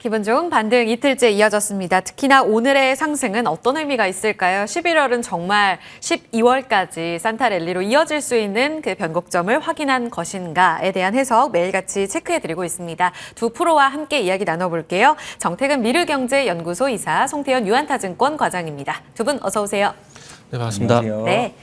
기분 좋은 반등 이틀째 이어졌습니다. 특히나 오늘의 상승은 어떤 의미가 있을까요? 11월은 정말 12월까지 산타랠리로 이어질 수 있는 그 변곡점을 확인한 것인가에 대한 해석 매일같이 체크해드리고 있습니다. 두 프로와 함께 이야기 나눠볼게요. 정태근 미르경제연구소 이사, 송태현 유한타증권 과장입니다. 두 분 어서 오세요. 네, 반갑습니다. 안녕하세요. 네.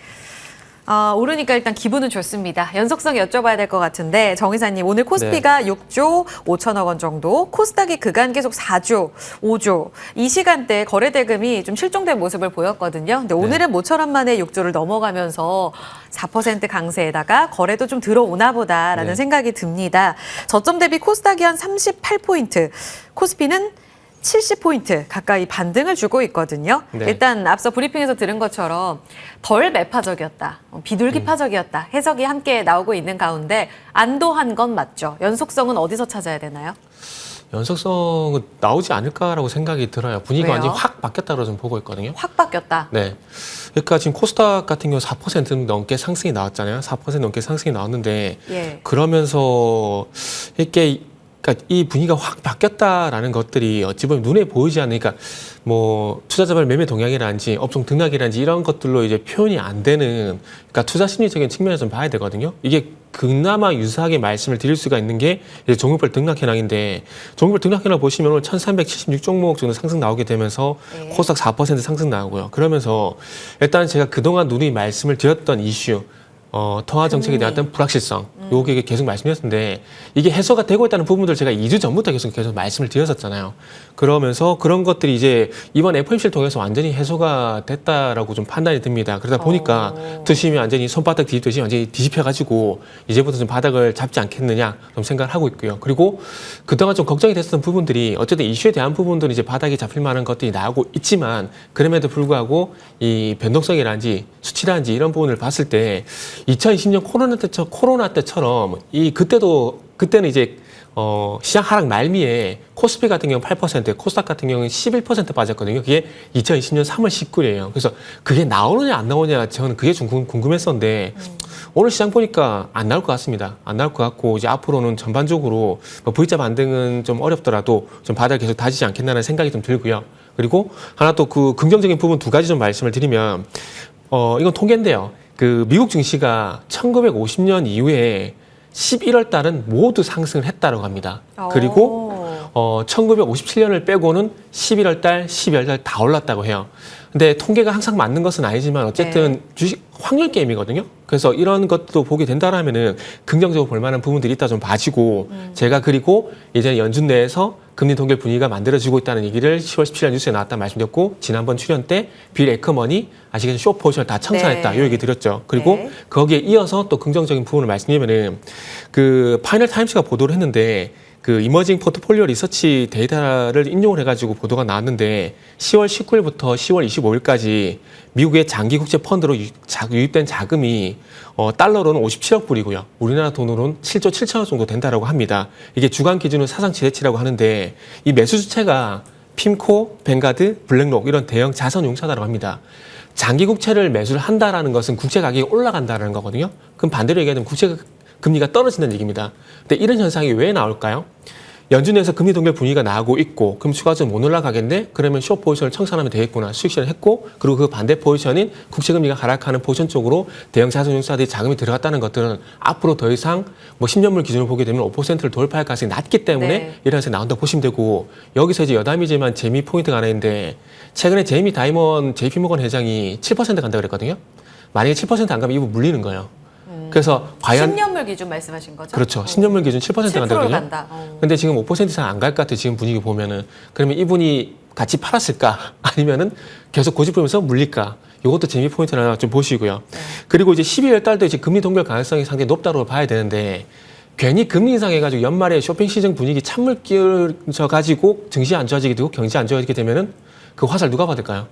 오르니까 일단 기분은 좋습니다. 연속성 여쭤봐야 될 것 같은데 정 이사님, 오늘 코스피가 6조 5천억 원 정도, 코스닥이 그간 계속 4조, 5조, 이 시간대 거래 대금이 좀 실종된 모습을 보였거든요. 근데 오늘은 모처럼 만에 6조를 넘어가면서 4% 강세에다가 거래도 좀 들어오나 보다라는 생각이 듭니다. 저점 대비 코스닥이 한 38포인트, 코스피는 70포인트 가까이 반등을 주고 있거든요. 네. 일단 앞서 브리핑에서 들은 것처럼 덜 매파적이었다, 비둘기파적이었다 해석이 함께 나오고 있는 가운데 안도한 건 맞죠? 연속성은 어디서 찾아야 되나요? 연속성은 나오지 않을까라고 생각이 들어요. 분위기가 왜요? 완전히 확 바뀌었다고 좀 보고 있거든요. 확 바뀌었다. 네. 그러니까 지금 코스닥 같은 경우 4% 넘게 상승이 나왔잖아요. 4% 넘게 상승이 나왔는데 예. 그러면서 이렇게 그러니까 이 분위기가 확 바뀌었다라는 것들이 어찌 보면 눈에 보이지 않으니까 뭐 투자자별 매매 동향이라든지 업종 등락이라든지 이런 것들로 이제 표현이 안 되는, 그러니까 투자 심리적인 측면에서 좀 봐야 되거든요. 이게 그나마 유사하게 말씀을 드릴 수가 있는 게 이제 종목별 등락 현황인데, 종목별 등락 현황 보시면 오늘 1376종목 정도 상승 나오게 되면서 코스닥 4% 상승 나오고요. 그러면서 일단 제가 그동안 누누이 말씀을 드렸던 이슈, 통화 정책에 대한 어떤 불확실성, 요게 계속 말씀드렸는데, 이게 해소가 되고 있다는 부분들 제가 2주 전부터 계속 말씀을 드렸었잖아요. 그러면서 그런 것들이 이제 이번 FOMC를 통해서 완전히 해소가 됐다라고 좀 판단이 듭니다. 그러다 보니까 투심이 완전히 손바닥 뒤집듯이 완전히 뒤집혀가지고 이제부터 좀 바닥을 잡지 않겠느냐 좀 생각을 하고 있고요. 그리고 그동안 좀 걱정이 됐었던 부분들이 어쨌든 이슈에 대한 부분들은 이제 바닥이 잡힐 만한 것들이 나오고 있지만, 그럼에도 불구하고 이 변동성이라든지 수치라든지 이런 부분을 봤을 때 2020년 코로나 때처럼 그때는 이제 시장 하락 말미에 코스피 같은 경우는 8%, 코스닥 같은 경우는 11% 빠졌거든요. 그게 2020년 3월 19일이에요. 그래서 그게 나오느냐 안 나오느냐 저는 그게 좀 궁금했었는데 오늘 시장 보니까 안 나올 것 같습니다. 안 나올 것 같고 이제 앞으로는 전반적으로 뭐 V자 반등은 좀 어렵더라도 좀 바닥을 계속 다지지 않겠나는 생각이 좀 들고요. 그리고 하나 또 그 긍정적인 부분 두 가지 좀 말씀을 드리면 이건 통계인데요. 그 미국 증시가 1950년 이후에 11월 달은 모두 상승을 했다고 합니다. 그리고 1957년을 빼고는 11월 달, 12월 달 다 올랐다고 해요. 근데 통계가 항상 맞는 것은 아니지만 어쨌든 주식 확률 게임이거든요. 그래서 이런 것도 보게 된다라면은 긍정적으로 볼 만한 부분들이 있다 좀 봐지고, 제가 그리고 이제 연준 내에서 금리 동결 분위기가 만들어지고 있다는 얘기를 10월 17일 뉴스에 나왔다 말씀드렸고, 지난번 출연 때 빌 에커먼이 아시겠지만 숏 포지션을 다 청산했다 이 얘기 드렸죠. 그리고 거기에 이어서 또 긍정적인 부분을 말씀드리면은 그 파이널 타임스가 보도를 했는데, 그 이머징 포트폴리오 리서치 데이터를 인용을 해가지고 보도가 나왔는데 10월 19일부터 10월 25일까지 미국의 장기 국채 펀드로 유입된 자금이 달러로는 57억 불이고요. 우리나라 돈으로는 7조 7천억 정도 된다라고 합니다. 이게 주간 기준으로 사상 최대치라고 하는데, 이 매수 주체가 핌코, 뱅가드, 블랙록 이런 대형 자선 용사다라고 합니다. 장기 국채를 매수를 한다라는 것은 국채 가격이 올라간다는 거거든요. 그럼 반대로 얘기하면 국채 금리가 떨어진다는 얘기입니다. 근데 이런 현상이 왜 나올까요? 연준에서 금리 동결 분위기가 나오고 있고, 그럼 추가적으로 못 올라가겠네? 그러면 숏 포지션을 청산하면 되겠구나. 수익 실현을 했고, 그리고 그 반대 포지션인 국채금리가 하락하는 포지션 쪽으로 대형 자산용사들이 자금이 들어갔다는 것들은 앞으로 더 이상 뭐 10년물 기준으로 보게 되면 5%를 돌파할 가능성이 낮기 때문에 이런 현상이 나온다고 보시면 되고, 여기서 이제 여담이지만 재미 포인트가 하나 있는데, 최근에 제이미 다이먼 JP모건 회장이 7% 간다고 그랬거든요. 만약에 7% 안 가면 이거 물리는 거예요. 그래서 과연 10년물 기준 말씀하신 거죠? 그렇죠. 10년물 기준 7% 간다거든요. 간다. 근데 지금 5% 이상 안 갈 것 같아요. 지금 분위기 보면은. 그러면 이분이 같이 팔았을까? 아니면은 계속 고집부리면서 물릴까? 이것도 재미 포인트를 하나 좀 보시고요. 그리고 이제 12월 달도 이제 금리 동결 가능성이 상당히 높다고 봐야 되는데, 괜히 금리 인상해가지고 연말에 쇼핑 시즌 분위기 찬물 끼얹어가지고 증시 안 좋아지게 되고 경제 안 좋아지게 되면은 그 화살 누가 받을까요?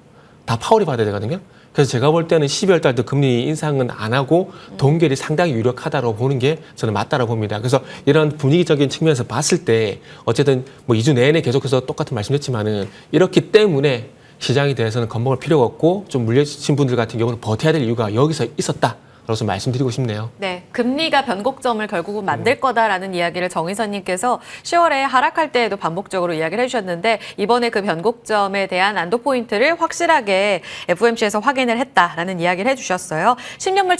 다 파월이 받아야 되거든요. 그래서 제가 볼 때는 12월 달도 금리 인상은 안 하고 동결이 상당히 유력하다고 보는 게 저는 맞다고 봅니다. 그래서 이런 분위기적인 측면에서 봤을 때 어쨌든 뭐 2주 내내 계속해서 똑같은 말씀드렸지만은 이렇기 때문에 시장에 대해서는 겁먹을 필요가 없고 좀 물려진 분들 같은 경우는 버텨야 될 이유가 여기서 있었다. 라고서 말씀드리고 싶네요. 네, 금리가 변곡점을 결국은 만들 거다라는 이야기를 정 이사님께서 10월에 하락할 때에도 반복적으로 이야기를 해주셨는데 이번에 그 변곡점에 대한 안도 포인트를 확실하게 FOMC에서 확인을 했다라는 이야기를 해주셨어요. 10년물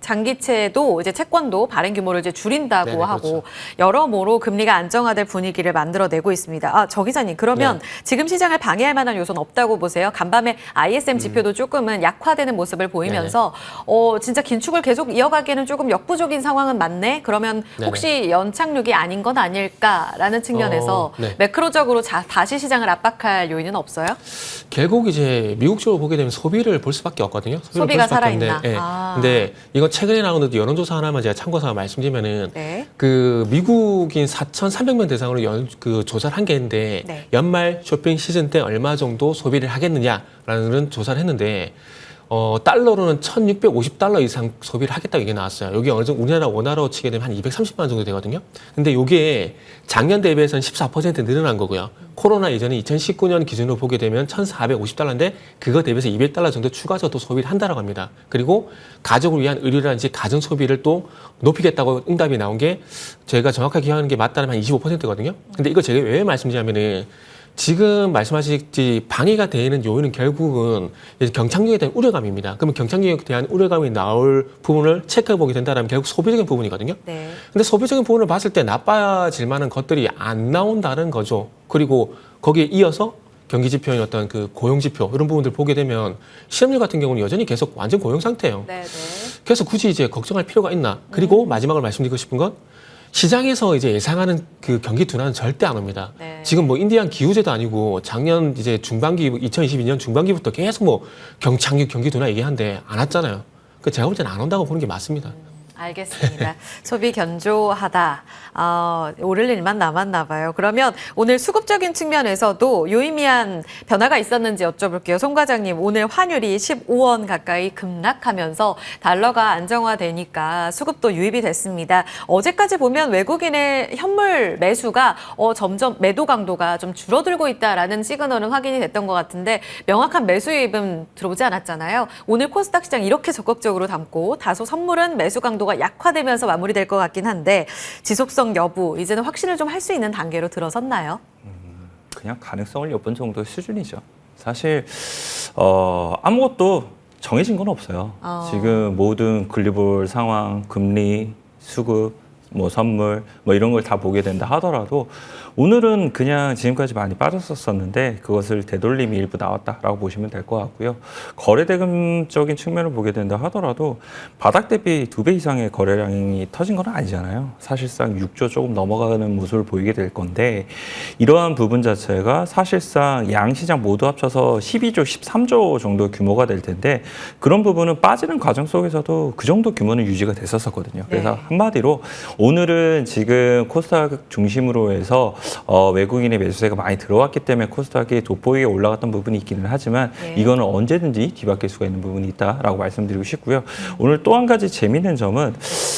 장기채도 이제 채권도 발행 규모를 이제 줄인다고 네네, 하고 그렇죠. 여러모로 금리가 안정화될 분위기를 만들어내고 있습니다. 정 기자님, 그러면 지금 시장을 방해할 만한 요소는 없다고 보세요? 간밤에 ISM 지표도 조금은 약화되는 모습을 보이면서 진짜 긴축을 계속 이어가기에는 조금 역부족인 상황은 맞네? 그러면 혹시 연착륙이 아닌 건 아닐까라는 측면에서 네. 매크로적으로 다시 시장을 압박할 요인은 없어요? 결국 이제 미국 쪽으로 보게 되면 소비를 볼 수밖에 없거든요. 소비가 살아있나? 네. 근데 이거 최근에 나오는 여론조사 하나만 제가 참고서 말씀드리면은 네. 그 미국인 4,300명 대상으로 그 조사를 한 게 있는데 네. 연말 쇼핑 시즌 때 얼마 정도 소비를 하겠느냐라는 조사를 했는데 달러로는 1,650달러 이상 소비를 하겠다고 이게 나왔어요. 여기 어느 정도 우리나라 원화로 치게 되면 한 230만 원 정도 되거든요. 근데 이게 작년 대비해서는 14% 늘어난 거고요. 코로나 이전에 2019년 기준으로 보게 되면 1,450달러인데 그거 대비해서 200달러 정도 추가적으로 또 소비를 한다라고 합니다. 그리고 가족을 위한 의료라든지 가정 소비를 또 높이겠다고 응답이 나온 게 제가 정확하게 기억하는 게 맞다면 한 25%거든요. 근데 이거 제가 왜 말씀드리냐면은 지금 말씀하셨듯이 방해가 되는 요인은 결국은 이제 경착륙에 대한 우려감입니다. 그러면 경착륙에 대한 우려감이 나올 부분을 체크해 보게 된다면 결국 소비적인 부분이거든요. 네. 근데 소비적인 부분을 봤을 때 나빠질 만한 것들이 안 나온다는 거죠. 그리고 거기에 이어서 경기 지표인 어떤 그 고용 지표 이런 부분들 보게 되면 실업률 같은 경우는 여전히 계속 완전 고용 상태예요. 네, 네. 그래서 굳이 이제 걱정할 필요가 있나? 그리고 마지막으로 말씀드리고 싶은 건 시장에서 이제 예상하는 그 경기 둔화는 절대 안 옵니다. 네. 지금 뭐 인디안 기후제도 아니고 작년 이제 중반기 2022년 중반기부터 계속 뭐 경착륙 경기 둔화 얘기하는데 안 왔잖아요. 그 제가 볼 때는 안 온다고 보는 게 맞습니다. 알겠습니다. 소비 견조하다. 오를 일만 남았나 봐요. 그러면 오늘 수급적인 측면에서도 유의미한 변화가 있었는지 여쭤볼게요. 송 과장님, 오늘 환율이 15원 가까이 급락하면서 달러가 안정화되니까 수급도 유입이 됐습니다. 어제까지 보면 외국인의 현물 매수가 점점 매도 강도가 좀 줄어들고 있다라는 시그널은 확인이 됐던 것 같은데 명확한 매수 유입은 들어오지 않았잖아요. 오늘 코스닥 시장 이렇게 적극적으로 담고 다소 선물은 매수 강도가 약화되면서 마무리될 것 같긴 한데 지속성 여부 이제는 확신을 좀 할 수 있는 단계로 들어섰나요? 그냥 가능성을 엿본 정도의 수준이죠. 사실 아무것도 정해진 건 없어요. 지금 모든 글로벌 상황, 금리, 수급, 뭐 선물, 뭐 이런 걸 다 보게 된다 하더라도 오늘은 그냥 지금까지 많이 빠졌었는데 그것을 되돌림이 일부 나왔다라고 보시면 될 것 같고요. 거래대금적인 측면을 보게 된다 하더라도 바닥 대비 2배 이상의 거래량이 터진 건 아니잖아요. 사실상 6조 조금 넘어가는 모습을 보이게 될 건데 이러한 부분 자체가 사실상 양시장 모두 합쳐서 12조, 13조 정도 규모가 될 텐데 그런 부분은 빠지는 과정 속에서도 그 정도 규모는 유지가 됐었거든요. 그래서 네. 한마디로 오늘은 지금 코스닥 중심으로 해서 외국인의 매수세가 많이 들어왔기 때문에 코스닥이 돋보이게 올라갔던 부분이 있기는 하지만 네. 이거는 언제든지 뒤바뀔 수가 있는 부분이 있다라고 말씀드리고 싶고요. 오늘 또 한 가지 재미있는 점은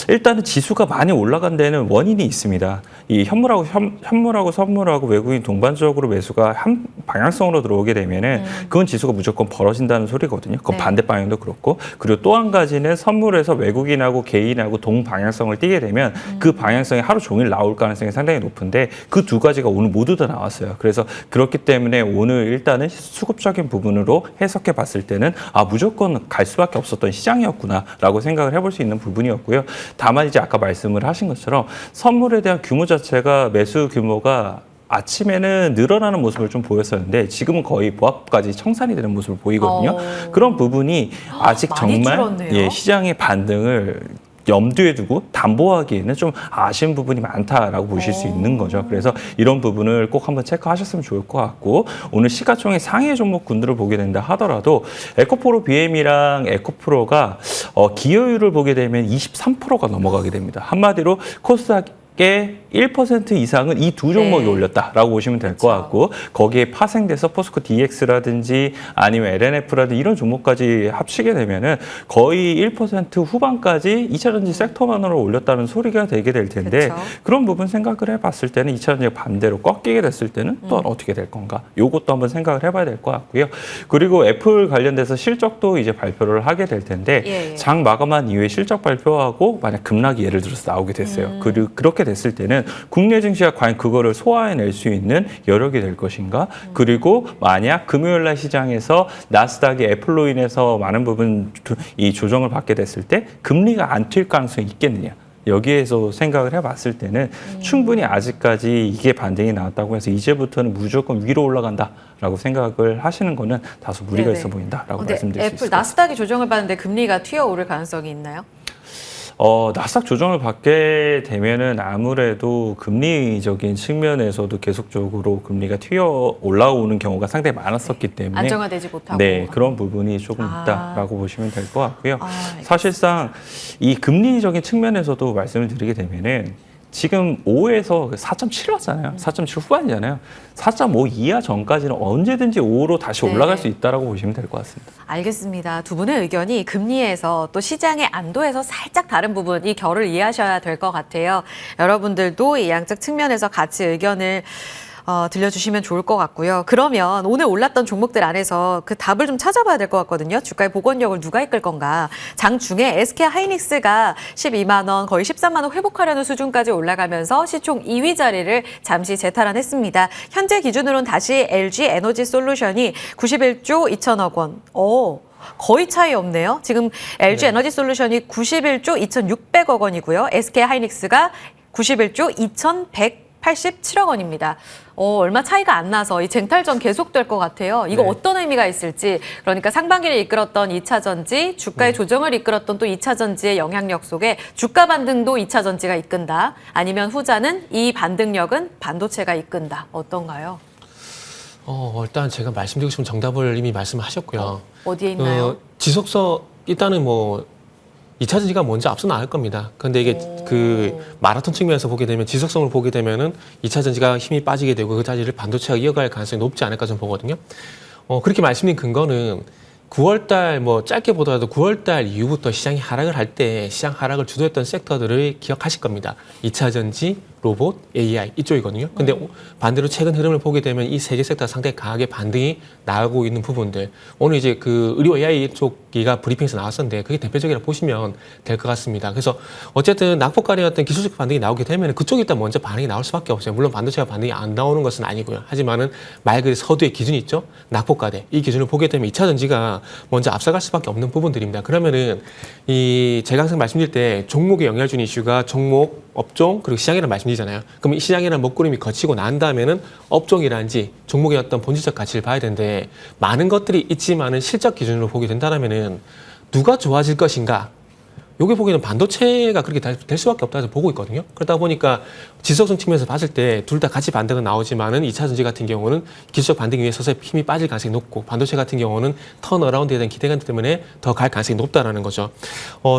일단은 지수가 많이 올라간 데는 원인이 있습니다. 이 현물하고 선물하고 외국인 동반적으로 매수가 한 방향성으로 들어오게 되면은 그건 지수가 무조건 벌어진다는 소리거든요. 그건 네. 반대 방향도 그렇고 그리고 또 한 가지는 선물에서 외국인하고 개인하고 동방향성을 띠게 되면 그 방향성이 하루 종일 나올 가능성이 상당히 높은데 그 두 가지가 오늘 모두 다 나왔어요. 그래서 그렇기 때문에 오늘 일단은 수급적인 부분으로 해석해 봤을 때는 무조건 갈 수밖에 없었던 시장이었구나라고 생각을 해볼 수 있는 부분이었고요. 다만 이제 아까 말씀을 하신 것처럼 선물에 대한 규모 자체가 매수 규모가 아침에는 늘어나는 모습을 좀 보였었는데 지금은 거의 보합까지 청산이 되는 모습을 보이거든요. 그런 부분이 아직 많이 정말 줄었네요. 시장의 반등을 염두에 두고 담보하기에는 좀 아쉬운 부분이 많다라고 보실 수 있는 거죠. 그래서 이런 부분을 꼭 한번 체크하셨으면 좋을 것 같고 오늘 시가총액 상위 종목군들을 보게 된다 하더라도 에코프로 BM이랑 에코프로가 기여율을 보게 되면 23%가 넘어가게 됩니다. 한마디로 코스닥 합계 1% 이상은 이 두 종목이 네. 올렸다라고 보시면 될 것 같고 거기에 파생돼서 포스코 DX라든지 아니면 LNF라든지 이런 종목까지 합치게 되면은 거의 1% 후반까지 2차전지 섹터만으로 올렸다는 소리가 되게 될 텐데 그쵸. 그런 부분 생각을 해봤을 때는 2차전지가 반대로 꺾이게 됐을 때는 또 어떻게 될 건가? 요것도 한번 생각을 해봐야 될 것 같고요. 그리고 애플 관련돼서 실적도 이제 발표를 하게 될 텐데 예. 장 마감한 이후에 실적 발표하고 만약 급락이 예를 들어서 나오게 됐어요. 그렇게 됐을 때는 국내 증시가 과연 그거를 소화해낼 수 있는 여력이 될 것인가? 그리고 만약 금요일 날 시장에서 나스닥이 애플로 인해서 많은 부분 이 조정을 받게 됐을 때 금리가 안 튈 가능성이 있겠느냐? 여기에서 생각을 해봤을 때는 충분히 아직까지 이게 반등이 나왔다고 해서 이제부터는 무조건 위로 올라간다라고 생각을 하시는 거는 다소 무리가 네네. 있어 보인다라고 근데 말씀드릴 수 애플 있습니다. 나스닥이 조정을 받는데 금리가 튀어오를 가능성이 있나요? 나스닥 조정을 받게 되면은 아무래도 금리적인 측면에서도 계속적으로 금리가 튀어 올라오는 경우가 상당히 많았었기 때문에 안정화되지 못하고. 네, 그런 부분이 조금 아. 있다라고 보시면 될 것 같고요. 알겠습니다. 사실상 이 금리적인 측면에서도 말씀을 드리게 되면은 지금 5에서 4.7 왔잖아요. 4.7 후반이잖아요. 4.5 이하 전까지는 언제든지 5로 다시 네. 올라갈 수 있다라고 보시면 될 것 같습니다. 알겠습니다. 두 분의 의견이 금리에서 또 시장의 안도에서 살짝 다른 부분, 이 결을 이해하셔야 될 것 같아요. 여러분들도 이 양적 측면에서 같이 의견을 들려주시면 좋을 것 같고요. 그러면 오늘 올랐던 종목들 안에서 그 답을 좀 찾아봐야 될 것 같거든요. 주가의 복원력을 누가 이끌 건가. 장중에 SK 하이닉스가 12만 원, 거의 13만 원 회복하려는 수준까지 올라가면서 시총 2위 자리를 잠시 재탈환했습니다. 현재 기준으로는 다시 LG 에너지 솔루션이 91조 2천억 원. 거의 차이 없네요. 지금 LG 에너지 솔루션이 91조 2,600억 원이고요. SK 하이닉스가 91조 2,187억 원입니다. 얼마 차이가 안 나서 이 쟁탈전 계속될 것 같아요. 이거 네. 어떤 의미가 있을지. 그러니까 상반기를 이끌었던 2차 전지, 주가의 조정을 이끌었던 또 2차 전지의 영향력 속에 주가 반등도 2차 전지가 이끈다. 아니면 후자는 이 반등력은 반도체가 이끈다. 어떤가요? 일단 제가 말씀드리고 싶은 정답을 이미 말씀하셨고요. 어디에 있나요? 지속성 일단은 뭐 2차 전지가 먼저 앞서 나갈 겁니다. 근데 이게 그 마라톤 측면에서 보게 되면 지속성을 보게 되면은 2차 전지가 힘이 빠지게 되고 그 자리를 반도체가 이어갈 가능성이 높지 않을까 좀 보거든요. 그렇게 말씀드린 근거는 9월달 뭐 짧게 보더라도 9월달 이후부터 시장이 하락을 할 때 시장 하락을 주도했던 섹터들을 기억하실 겁니다. 2차 전지, 로봇, AI 이쪽이거든요. 근데 반대로 최근 흐름을 보게 되면 이 세 개 섹터가 상당히 강하게 반등이 나오고 있는 부분들. 오늘 이제 그 의료 AI 쪽기가 브리핑에서 나왔었는데 그게 대표적이라 보시면 될 것 같습니다. 그래서 어쨌든 낙폭과의 어떤 기술적 반등이 나오게 되면 그쪽이 일단 먼저 반응이 나올 수밖에 없어요. 물론 반도체가 반등이 안 나오는 것은 아니고요. 하지만은 말 그대로 서두의 기준이 있죠. 낙폭과대. 이 기준을 보게 되면 2차 전지가 먼저 앞서갈 수밖에 없는 부분들입니다. 그러면은 이 제가 항상 말씀드릴 때 종목에 영향을 주는 이슈가 종목, 업종 그리고 시장이라는 말씀드리잖아요. 그럼 이 시장이라는 먹구름이 거치고 난 다음에는 업종이라든지 종목의 어떤 본질적 가치를 봐야 되는데 많은 것들이 있지만은 실적 기준으로 보게 된다면은 누가 좋아질 것인가? 요게 보기에는 반도체가 그렇게 될 수밖에 없다고 보고 있거든요. 그러다 보니까 지속성 측면에서 봤을 때 둘 다 같이 반등은 나오지만은 2차 전지 같은 경우는 기술적 반등 위에 서서 힘이 빠질 가능성이 높고 반도체 같은 경우는 턴어라운드에 대한 기대감 때문에 더 갈 가능성이 높다라는 거죠.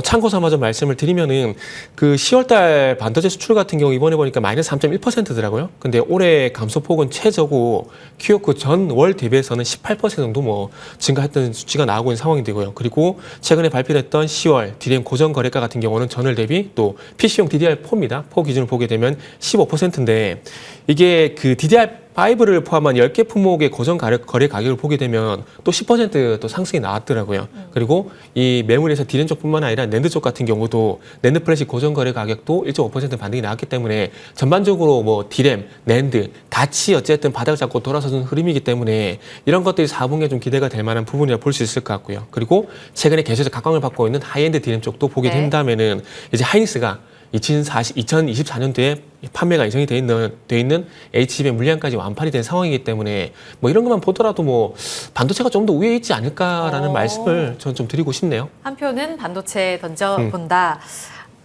참고 삼아 좀 말씀을 드리면은 그 10월달 반도체 수출 같은 경우 이번에 보니까 마이너스 3.1%더라고요. 근데 올해 감소폭은 최저고 QOQ 전 월 대비해서는 18% 정도 뭐 증가했던 수치가 나오고 있는 상황이 되고요. 그리고 최근에 발표됐던 10월 DRAM 고정 거래가 같은 경우는 전월 대비 또 PC용 DDR4입니다. 4 기준을 보게 되면 15%인데 이게 그 DDR5를 포함한 10개 품목의 고정 거래 가격을 보게 되면 또 10% 또 상승이 나왔더라고요. 그리고 이 메모리에서 DRAM 쪽뿐만 아니라 낸드 쪽 같은 경우도 낸드 플래시 고정 거래 가격도 1.5% 반등이 나왔기 때문에 전반적으로 뭐 DRAM, 낸드 같이 어쨌든 바닥을 잡고 돌아서는 흐름이기 때문에 이런 것들이 4분기에 좀 기대가 될 만한 부분이라 볼 수 있을 것 같고요. 그리고 최근에 계속해서 각광을 받고 있는 하이엔드 DRAM 쪽도 보게 된다면은 이제 하이닉스가 2024년도에 판매가 예정이 돼 있는 HBM 물량까지 완판이 된 상황이기 때문에 뭐 이런 것만 보더라도 뭐 반도체가 좀 더 우위에 있지 않을까라는 말씀을 저는 좀 드리고 싶네요. 한 표는 반도체 던져본다.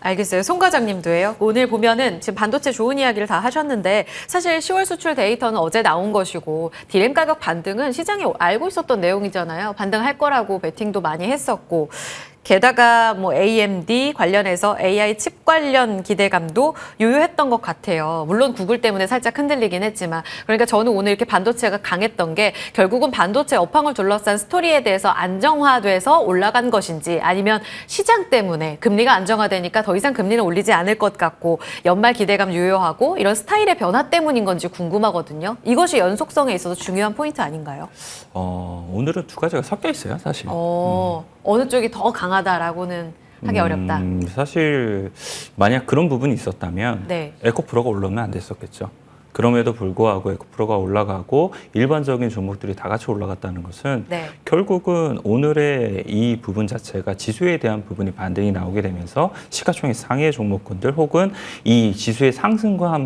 알겠어요. 송 과장님도예요. 오늘 보면은 지금 반도체 좋은 이야기를 다 하셨는데 사실 10월 수출 데이터는 어제 나온 것이고 디램 가격 반등은 시장이 알고 있었던 내용이잖아요. 반등할 거라고 베팅도 많이 했었고 게다가 뭐 AMD 관련해서 AI 칩 관련 기대감도 유효했던 것 같아요. 물론 구글 때문에 살짝 흔들리긴 했지만 그러니까 저는 오늘 이렇게 반도체가 강했던 게 결국은 반도체 업황을 둘러싼 스토리에 대해서 안정화돼서 올라간 것인지 아니면 시장 때문에 금리가 안정화되니까 더 이상 금리는 올리지 않을 것 같고 연말 기대감 유효하고 이런 스타일의 변화 때문인 건지 궁금하거든요. 이것이 연속성에 있어서 중요한 포인트 아닌가요? 오늘은 두 가지가 섞여 있어요, 사실. 어느 쪽이 더 강하다라고는 하기 어렵다. 사실 만약 그런 부분이 있었다면 네. 에코프로가 올라오면 안 됐었겠죠. 그럼에도 불구하고 에코프로가 올라가고 일반적인 종목들이 다 같이 올라갔다는 것은 네. 결국은 오늘의 이 부분 자체가 지수에 대한 부분이 반등이 나오게 되면서 시가총액 상해 종목군들 혹은 이 지수의 상승과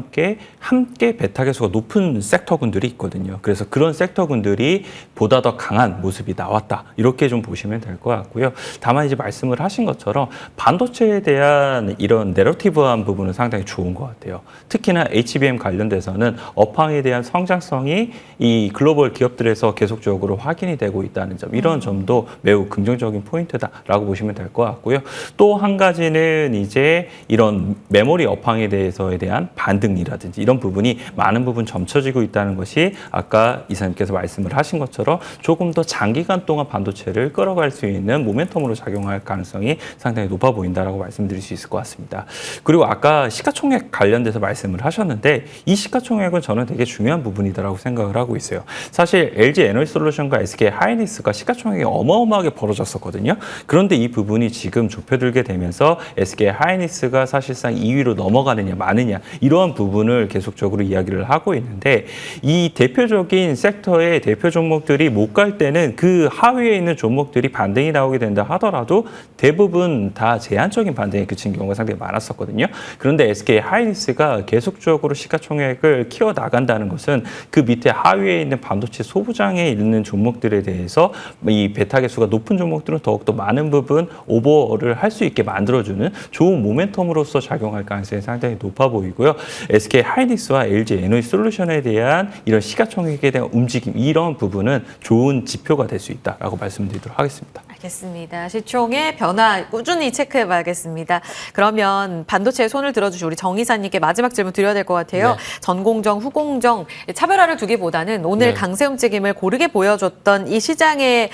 함께 배타계수가 높은 섹터군들이 있거든요. 그래서 그런 섹터군들이 보다 더 강한 모습이 나왔다. 이렇게 좀 보시면 될 것 같고요. 다만 이제 말씀을 하신 것처럼 반도체에 대한 이런 내러티브한 부분은 상당히 좋은 것 같아요. 특히나 HBM 관련돼서는 업황에 대한 성장성이 이 글로벌 기업들에서 계속적으로 확인이 되고 있다는 점, 이런 점도 매우 긍정적인 포인트다라고 보시면 될 것 같고요. 또 한 가지는 이제 이런 메모리 업황에 대한 반등이라든지 이런 부분이 많은 부분 점쳐지고 있다는 것이 아까 이사님께서 말씀을 하신 것처럼 조금 더 장기간 동안 반도체를 끌어갈 수 있는 모멘텀으로 작용할 가능성이 상당히 높아 보인다라고 말씀드릴 수 있을 것 같습니다. 그리고 아까 시가총액 관련돼서 말씀을 하셨는데 이 시가총액은 저는 되게 중요한 부분이다라고 생각을 하고 있어요. 사실 LG 에너지솔루션과 SK 하이닉스가 시가총액이 어마어마하게 벌어졌었거든요. 그런데 이 부분이 지금 좁혀들게 되면서 SK 하이닉스가 사실상 2위로 넘어가느냐 마느냐 이러한 부분을 계속적으로 이야기를 하고 있는데 이 대표적인 섹터의 대표 종목들이 못 갈 때는 그 하위에 있는 종목들이 반등이 나오게 된다 하더라도 대부분 다 제한적인 반등에 그친 경우가 상당히 많았었거든요. 그런데 SK 하이닉스가 계속적으로 시가총액을 키워나간다는 것은 그 밑에 하위에 있는 반도체 소부장에 있는 종목들에 대해서 이 베타계수가 높은 종목들은 더욱더 많은 부분 오버를 할 수 있게 만들어주는 좋은 모멘텀으로서 작용할 가능성이 상당히 높아 보이고요. SK 하이닉스와 LG 에너지솔루션에 대한 이런 시가총액에 대한 움직임, 이런 부분은 좋은 지표가 될 수 있다라고 말씀드리도록 하겠습니다. 알겠습니다. 시총의 변화 꾸준히 체크해봐야겠습니다. 그러면 반도체에 손을 들어주신 우리 정 이사님께 마지막 질문 드려야 될 것 같아요. 네. 전공정, 후공정 차별화를 두기보다는 오늘 네. 강세 움직임을 고르게 보여줬던 이 시장의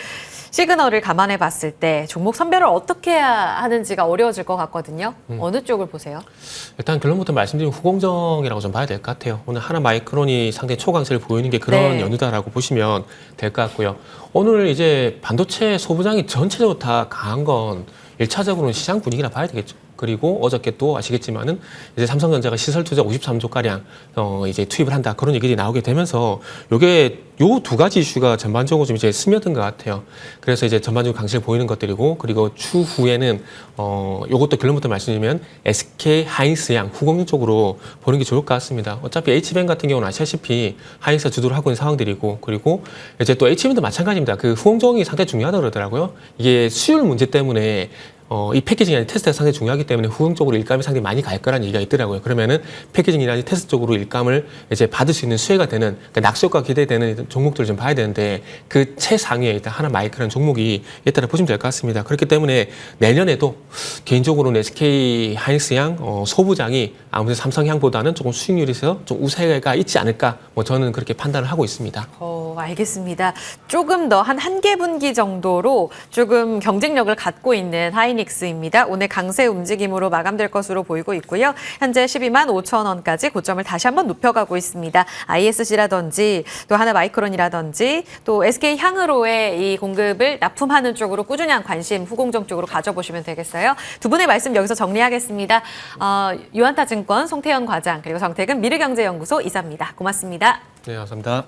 시그널을 감안해 봤을 때 종목 선별을 어떻게 해야 하는지가 어려워질 것 같거든요. 어느 쪽을 보세요? 일단 결론부터 말씀드린 후공정이라고 좀 봐야 될 것 같아요. 오늘 하나 마이크론이 상당히 초강세를 보이는 게 그런 네. 연유다라고 보시면 될 것 같고요. 오늘 이제 반도체 소부장이 전체적으로 다 강한 건 1차적으로는 시장 분위기라 봐야 되겠죠. 그리고 어저께 또 아시겠지만은 이제 삼성전자가 시설 투자 53조 가량 이제 투입을 한다, 그런 얘기들이 나오게 되면서 요게 요 두 가지 이슈가 전반적으로 좀 이제 스며든 것 같아요. 그래서 이제 전반적으로 강세를 보이는 것들이고, 그리고 추후에는 요것도 결론부터 말씀드리면 SK 하이닉스 양 후공정 쪽으로 보는 게 좋을 것 같습니다. 어차피 HBM 같은 경우는 아시다시피 하이닉스가 주도를 하고 있는 상황들이고, 그리고 이제 또 HBM도 마찬가지입니다. 그 후공정이 상당히 중요하다고 그러더라고요. 이게 수율 문제 때문에 이 패키징이나 테스트가 상당히 중요하기 때문에 후공적으로 일감이 상당히 많이 갈 거라는 얘기가 있더라고요. 그러면은 패키징이나 테스트 쪽으로 일감을 이제 받을 수 있는 수혜가 되는, 그러니까 낙수효과가 기대되는 종목들을 좀 봐야 되는데, 그 최상위에 일단 하나 마이크라는 종목이 있다고 보시면 될 것 같습니다. 그렇기 때문에 내년에도 개인적으로는 SK 하이닉스 양 소부장이 아무래도 삼성 향보다는 조금 수익률에서 좀 우세가 있지 않을까, 뭐 저는 그렇게 판단을 하고 있습니다. 알겠습니다. 조금 더 한 개 분기 정도로 조금 경쟁력을 갖고 있는 하이닉스입니다. 오늘 강세 움직임으로 마감될 것으로 보이고 있고요. 현재 12만 5천 원까지 고점을 다시 한번 높여가고 있습니다. ISC라든지 또 하나 마이크론이라든지 또 SK 향으로의 이 공급을 납품하는 쪽으로 꾸준한 관심 후공정 쪽으로 가져보시면 되겠어요. 두 분의 말씀 여기서 정리하겠습니다. 유한타증권 송태현 과장, 그리고 정택은 미르경제연구소 이사입니다. 고맙습니다. 네, 감사합니다.